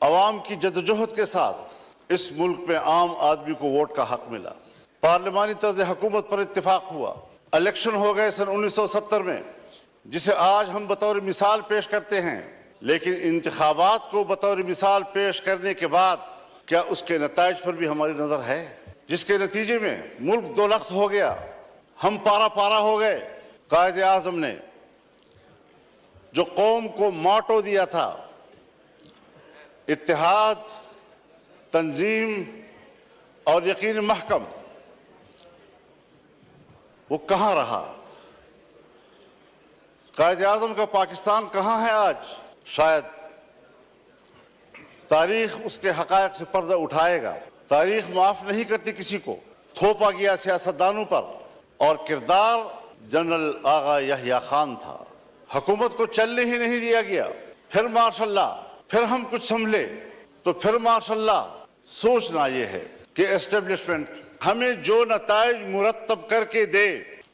عوام کی جدوجہد کے ساتھ اس ملک میں عام آدمی کو ووٹ کا حق ملا، پارلیمانی طرز حکومت پر اتفاق ہوا، الیکشن ہو گئے سن 1970 میں جسے آج ہم بطور مثال پیش کرتے ہیں، لیکن انتخابات کو بطور مثال پیش کرنے کے بعد کیا اس کے نتائج پر بھی ہماری نظر ہے؟ جس کے نتیجے میں ملک دو لخت ہو گیا، ہم پارا پارا ہو گئے۔ قائد اعظم نے جو قوم کو موٹو دیا تھا، اتحاد، تنظیم اور یقین محکم، وہ کہاں رہا؟ قائد اعظم کا پاکستان کہاں ہے آج؟ شاید تاریخ اس کے حقائق سے پردہ اٹھائے گا۔ تاریخ معاف نہیں کرتی کسی کو۔ تھوپا گیا سیاستدانوں پر، اور کردار جنرل آغا یحییٰ خان تھا۔ حکومت کو چلنے ہی نہیں دیا گیا، پھر ماشاء اللہ، پھر ہم کچھ سنبھلے تو پھر ماشاء اللہ۔ سوچنا یہ ہے کہ اسٹیبلشمنٹ ہمیں جو نتائج مرتب کر کے دے،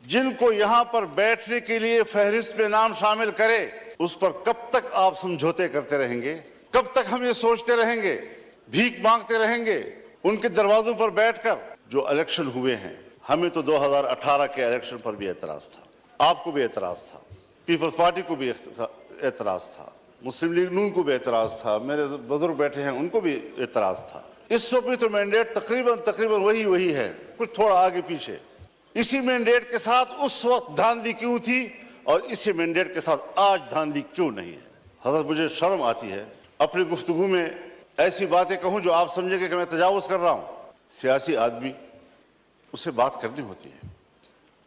جن کو یہاں پر بیٹھنے کے لیے فہرست میں نام شامل کرے، اس پر کب تک آپ سمجھوتے کرتے رہیں گے؟ کب تک ہم یہ سوچتے رہیں گے، بھیک مانگتے رہیں گے ان کے دروازوں پر بیٹھ کر؟ جو الیکشن ہوئے ہیں، ہمیں تو 2018 کے الیکشن پر بھی اعتراض تھا، آپ کو بھی اعتراض تھا، پیپلز پارٹی کو بھی اعتراض تھا، مسلم لیگ نون کو بھی اعتراض تھا، میرے بزرگ بیٹھے ہیں ان کو بھی اعتراض تھا۔ اس وقت بھی تو مینڈیٹ تقریباً وہی ہے، کچھ تھوڑا آگے پیچھے۔ اسی مینڈیٹ کے ساتھ اس وقت دھاندلی کیوں تھی اور اسی مینڈیٹ کے ساتھ آج دھاندلی کیوں نہیں ہے؟ حضرت مجھے شرم آتی ہے اپنی گفتگو میں ایسی باتیں کہوں جو آپ سمجھیں گے کہ میں تجاوز کر رہا ہوں۔ سیاسی آدمی اسے بات کرنی ہوتی ہے،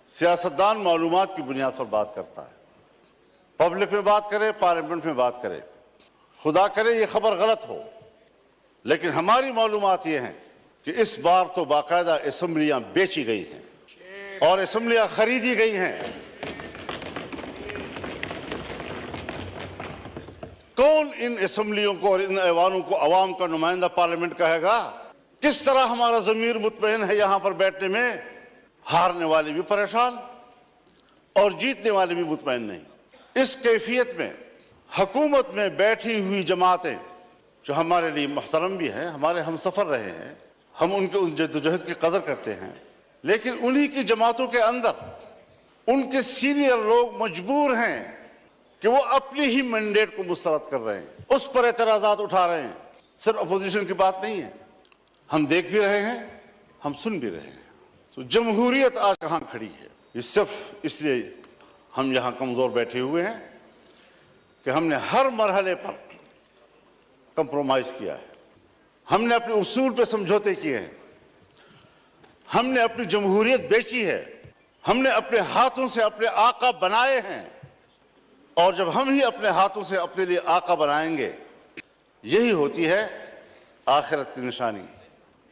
سیاستدان معلومات کی بنیاد پر بات کرتا ہے، پبلک میں بات کرے، پارلیمنٹ میں بات کرے، خدا کرے یہ خبر غلط ہو، لیکن ہماری معلومات یہ ہیں کہ اس بار تو باقاعدہ اسمبلیاں بیچی گئی ہیں اور اسمبلیاں خریدی گئی ہیں۔ کون ان اسمبلیوں کو اور ان ایوانوں کو عوام کا نمائندہ پارلیمنٹ کہے گا؟ کس طرح ہمارا ضمیر مطمئن ہے یہاں پر بیٹھنے میں؟ ہارنے والے بھی پریشان اور جیتنے والے بھی مطمئن نہیں۔ اس کیفیت میں حکومت میں بیٹھی ہوئی جماعتیں جو ہمارے لیے محترم بھی ہیں، ہمارے ہم سفر رہے ہیں، ہم ان کے اس جدوجہد کی قدر کرتے ہیں، لیکن انہی کی جماعتوں کے اندر ان کے سینئر لوگ مجبور ہیں کہ وہ اپنی ہی مینڈیٹ کو مسترد کر رہے ہیں، اس پر اعتراضات اٹھا رہے ہیں۔ صرف اپوزیشن کی بات نہیں ہے، ہم دیکھ بھی رہے ہیں، ہم سن بھی رہے ہیں۔ تو جمہوریت آج کہاں کھڑی ہے؟ یہ صرف اس لیے ہم یہاں کمزور بیٹھے ہوئے ہیں کہ ہم نے ہر مرحلے پر کمپرومائز کیا ہے، ہم نے اپنے اصول پہ سمجھوتے کیے ہیں، ہم نے اپنی جمہوریت بیچی ہے، ہم نے اپنے ہاتھوں سے اپنے آقا بنائے ہیں، اور جب ہم ہی اپنے ہاتھوں سے اپنے لیے آقا بنائیں گے، یہی ہوتی ہے آخرت کی نشانی۔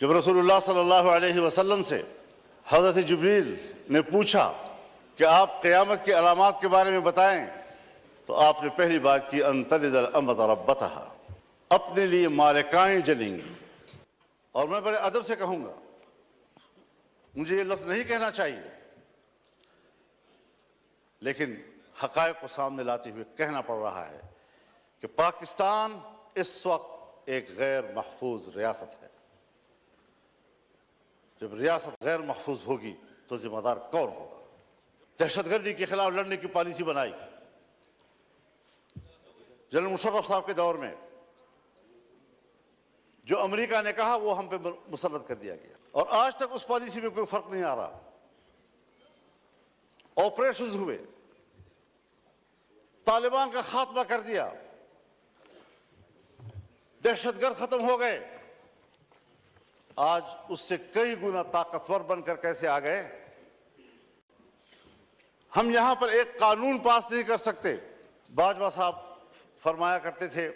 جب رسول اللہ صلی اللہ علیہ وسلم سے حضرت جبریل نے پوچھا کہ آپ قیامت کی علامات کے بارے میں بتائیں، تو آپ نے پہلی بات کی ان تلد الامۃ ربتہا، اپنے لیے مالکائیں جنیں گی۔ اور میں بڑے ادب سے کہوں گا، مجھے یہ لفظ نہیں کہنا چاہیے، لیکن حقائق کو سامنے لاتے ہوئے کہنا پڑ رہا ہے کہ پاکستان اس وقت ایک غیر محفوظ ریاست ہے۔ جب ریاست غیر محفوظ ہوگی تو ذمہ دار کون ہوگا؟ دہشت گردی کے خلاف لڑنے کی پالیسی بنائی جنرل مشرف صاحب کے دور میں، جو امریکہ نے کہا وہ ہم پہ مسلط کر دیا گیا، اور آج تک اس پالیسی میں کوئی فرق نہیں آ رہا۔ آپریشنز ہوئے، طالبان کا خاتمہ کر دیا، دہشت گرد ختم ہو گئے، آج اس سے کئی گنا طاقتور بن کر کیسے آ گئے؟ ہم یہاں پر ایک قانون پاس نہیں کر سکتے۔ باجوہ صاحب فرمایا کرتے تھے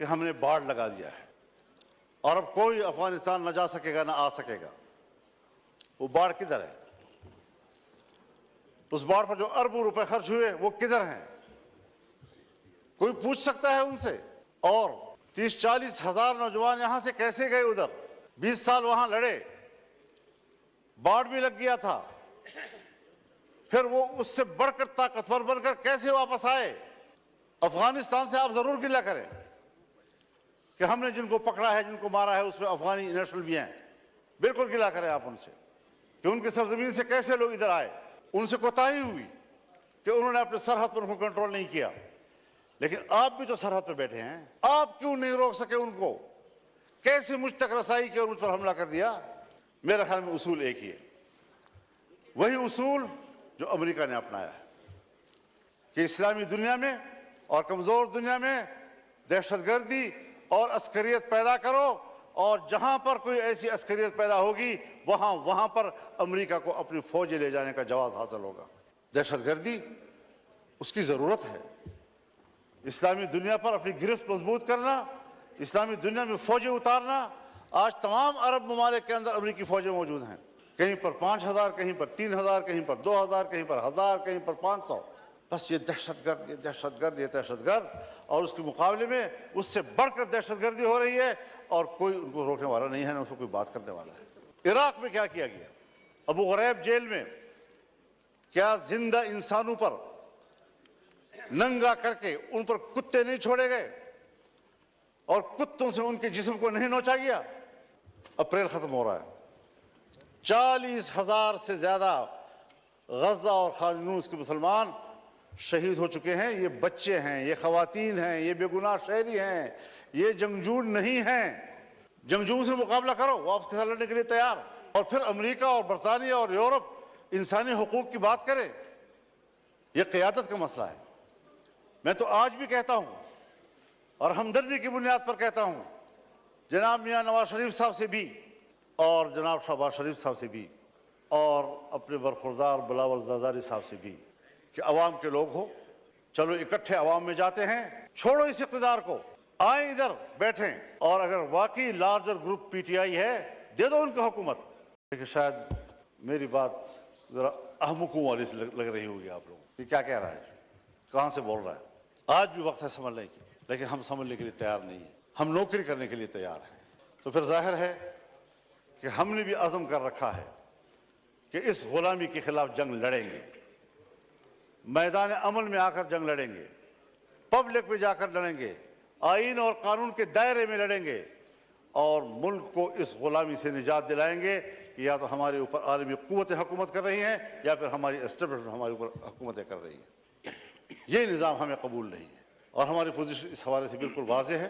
کہ ہم نے باڑ لگا دیا ہے اور اب کوئی افغانستان نہ جا سکے گا نہ آ سکے گا۔ وہ باڑ کدھر ہے؟ اس باڑ پر جو اربوں روپے خرچ ہوئے وہ کدھر ہیں؟ کوئی پوچھ سکتا ہے ان سے؟ اور 30-40 ہزار نوجوان یہاں سے کیسے گئے ادھر؟ 20 سال وہاں لڑے، باڑ بھی لگ گیا تھا، پھر وہ اس سے بڑھ کر طاقتور بن کر کیسے واپس آئے؟ افغانستان سے آپ ضرور گلہ کریں، کہ ہم نے جن کو پکڑا ہے، جن کو مارا ہے، اس میں افغانی نیشنل بھی ہیں. بالکل گلا کریں آپ ان سے کہ ان کی سرزمین سے کیسے لوگ ادھر آئے. ان سے کوتاہی ہوئی کہ انہوں نے اپنے سرحد پر ان کو کنٹرول نہیں کیا. لیکن آپ بھی تو سرحد پہ بیٹھے ہیں، آپ کیوں نہیں روک سکے ان کو؟ کیسے مجھ تک رسائی کی اور مجھ پر حملہ کر دیا؟ میرے خیال میں اصول ایک ہی ہے، وہی اصول جو امریکہ نے اپنایا ہے کہ اسلامی دنیا میں اور کمزور دنیا میں دہشت گردی اور عسکریت پیدا کرو، اور جہاں پر کوئی ایسی عسکریت پیدا ہوگی وہاں پر امریکہ کو اپنی فوجیں لے جانے کا جواز حاصل ہوگا. دہشت گردی اس کی ضرورت ہے. اسلامی دنیا پر اپنی گرفت مضبوط کرنا، اسلامی دنیا میں فوجیں اتارنا. آج تمام عرب ممالک کے اندر امریکی فوجیں موجود ہیں، کہیں پر 5000، کہیں پر 3000، کہیں پر 2000، کہیں پر 1000، کہیں پر 500. بس یہ دہشت گرد، یہ دہشت گرد، یہ دہشت گرد. اور اس کے مقابلے میں اس سے بڑھ کر دہشت گردی ہو رہی ہے اور کوئی ان کو روکنے والا نہیں ہے، نہ اس کو کوئی بات کرنے والا ہے. عراق میں کیا کیا گیا؟ ابو غریب جیل میں کیا زندہ انسانوں پر ننگا کر کے ان پر کتے نہیں چھوڑے گئے اور کتوں سے ان کے جسم کو نہیں نوچا گیا؟ اپریل ختم ہو رہا ہے، 40,000 سے زیادہ غزہ اور خان یونس کے مسلمان شہید ہو چکے ہیں. یہ بچے ہیں، یہ خواتین ہیں، یہ بے گناہ شہری ہیں، یہ جنگجو نہیں ہیں. جنگجو سے مقابلہ کرو، وہ آپ کے ساتھ لڑنے کے لیے تیار. اور پھر امریکہ اور برطانیہ اور یورپ انسانی حقوق کی بات کرے. یہ قیادت کا مسئلہ ہے. میں تو آج بھی کہتا ہوں اور ہمدردی کی بنیاد پر کہتا ہوں، جناب میاں نواز شریف صاحب سے بھی اور جناب شہباز شریف صاحب سے بھی اور اپنے برخوردار بلاول زرداری صاحب سے بھی کہ عوام کے لوگ ہو، چلو اکٹھے عوام میں جاتے ہیں، چھوڑو اس اقتدار کو، آئیں ادھر بیٹھیں، اور اگر واقعی larger group P T I ہے دے دو ان کو حکومت. لیکن شاید میری بات ذرا احمقوں والی لگ رہی ہوگی آپ لوگوں کہ کیا کہہ رہا ہے، کہاں سے بول رہا ہے. آج بھی وقت ہے سنبھلنے کی، لیکن ہم سنبھلنے کے لیے تیار نہیں ہیں. ہم نوکری کرنے کے لیے تیار ہیں. تو پھر ظاہر ہے کہ ہم نے بھی عزم کر رکھا ہے کہ اس غلامی کے خلاف جنگ لڑیں گے، میدان عمل میں آ کر جنگ لڑیں گے، پبلک میں جا کر لڑیں گے، آئین اور قانون کے دائرے میں لڑیں گے، اور ملک کو اس غلامی سے نجات دلائیں گے کہ یا تو ہمارے اوپر عالمی قوتیں حکومت کر رہی ہیں یا پھر ہماری اسٹیبلشمنٹ ہمارے اوپر حکومتیں کر رہی ہیں. یہ نظام ہمیں قبول نہیں ہے اور ہماری پوزیشن اس حوالے سے بالکل واضح ہے.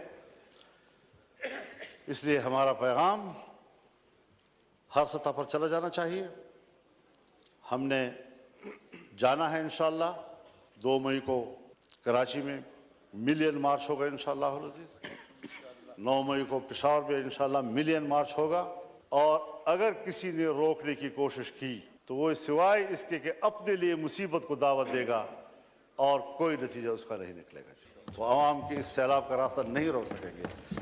اس لیے ہمارا پیغام ہر سطح پر چلا جانا چاہیے. ہم نے جانا ہے انشاءاللہ 2 مئی کو کراچی میں ملین مارچ ہوگا انشاءاللہ العزیز. 9 مئی کو پشاور میں انشاءاللہ ملین مارچ ہوگا. اور اگر کسی نے روکنے کی کوشش کی تو وہ سوائے اس کے کہ اپنے لیے مصیبت کو دعوت دے گا اور کوئی نتیجہ اس کا نہیں نکلے گا. وہ عوام کے اس سیلاب کا راستہ نہیں روک سکیں گے.